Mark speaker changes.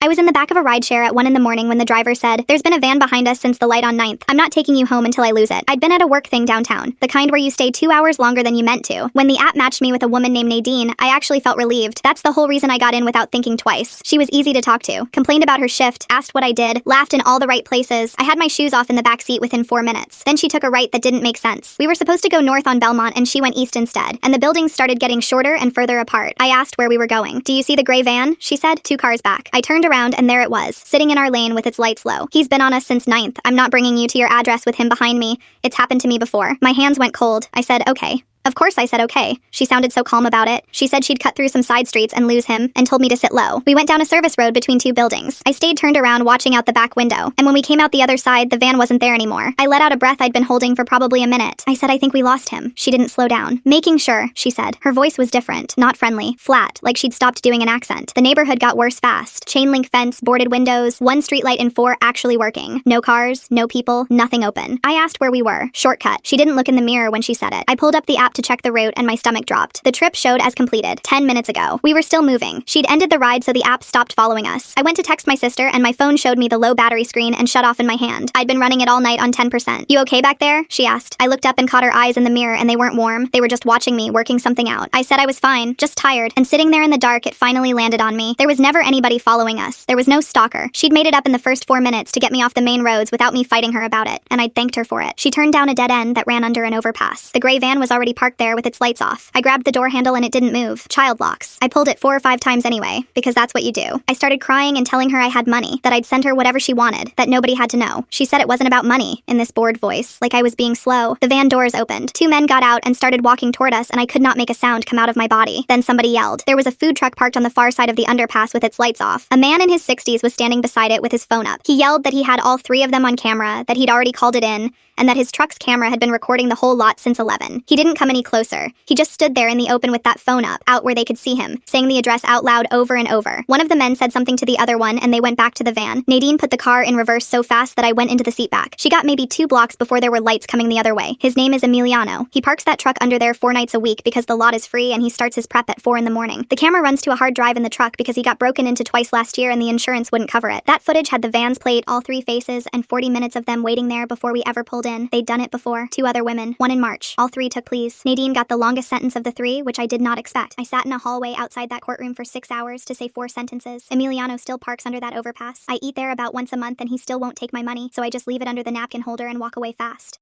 Speaker 1: I was in the back of a rideshare at 1 in the morning when the driver said, "There's been a van behind us since the light on Ninth. I'm not taking you home until I lose it." I'd been at a work thing downtown, the kind where you stay 2 hours longer than you meant to. When the app matched me with a woman named Nadine, I actually felt relieved. That's the whole reason I got in without thinking twice. She was easy to talk to, complained about her shift, asked what I did, laughed in all the right places. I had my shoes off in the back seat within 4 minutes. Then she took a right that didn't make sense. We were supposed to go north on Belmont and she went east instead, and the buildings started getting shorter and further apart. I asked where we were going. "Do you see the gray van?" she said, 2 cars back. I turned around and there it was, sitting in our lane with its lights low. "He's been on us since Ninth. I'm not bringing you to your address with him behind me. It's happened to me before." My hands went cold. I said, "Okay." Of course I said okay. She sounded so calm about it. She said she'd cut through some side streets and lose him, and told me to sit low. We went down a service road between 2 buildings. I stayed turned around watching out the back window, and when we came out the other side, the van wasn't there anymore. I let out a breath I'd been holding for probably a minute. I said, "I think we lost him." She didn't slow down. "Making sure," she said. Her voice was different, not friendly, flat, like she'd stopped doing an accent. The neighborhood got worse fast. Chain link fence, boarded windows, 1 streetlight in 4 actually working. No cars, no people, nothing open. I asked where we were. Shortcut. She didn't look in the mirror when she said it. I pulled up the app to check the route and my stomach dropped. The trip showed as completed 10 minutes ago. We were still moving. She'd ended the ride so the app stopped following us. I went to text my sister and my phone showed me the low battery screen and shut off in my hand. I'd been running it all night on 10%. "You okay back there?" she asked. I looked up and caught her eyes in the mirror and they weren't warm. They were just watching me, working something out. I said I was fine, just tired. And sitting there in the dark, it finally landed on me. There was never anybody following us. There was no stalker. She'd made it up in the first 4 minutes to get me off the main roads without me fighting her about it, and I thanked her for it. She turned down a dead end that ran under an overpass. The gray van was already parked there with its lights off. I grabbed the door handle and it didn't move. Child locks. I pulled it 4 or 5 times anyway, because that's what you do. I started crying and telling her I had money, that I'd send her whatever she wanted, that nobody had to know. She said it wasn't about money, in this bored voice, like I was being slow. The van doors opened. 2 men got out and started walking toward us, and I could not make a sound come out of my body. Then somebody yelled. There was a food truck parked on the far side of the underpass with its lights off. A man in his 60s was standing beside it with his phone up. He yelled that he had all 3 of them on camera, that he'd already called it in, and that his truck's camera had been recording the whole lot since 11. He didn't come any closer. He just stood there in the open with that phone up, out where they could see him, saying the address out loud over and over. One of the men said something to the other one, and they went back to the van. Nadine put the car in reverse so fast that I went into the seat back. She got maybe 2 blocks before there were lights coming the other way. His name is Emiliano. He parks that truck under there 4 nights a week because the lot is free and he starts his prep at 4 in the morning. The camera runs to a hard drive in the truck because he got broken into twice last year and the insurance wouldn't cover it. That footage had the van's plate, all 3 faces, and 40 minutes of them waiting there before we ever pulled in. They'd done it before. 2 other women, 1 in March. All 3 took pleas. Nadine got the longest sentence of the 3, which I did not expect. I sat in a hallway outside that courtroom for 6 hours to say 4 sentences. Emiliano still parks under that overpass. I eat there about once a month and he still won't take my money, so I just leave it under the napkin holder and walk away fast.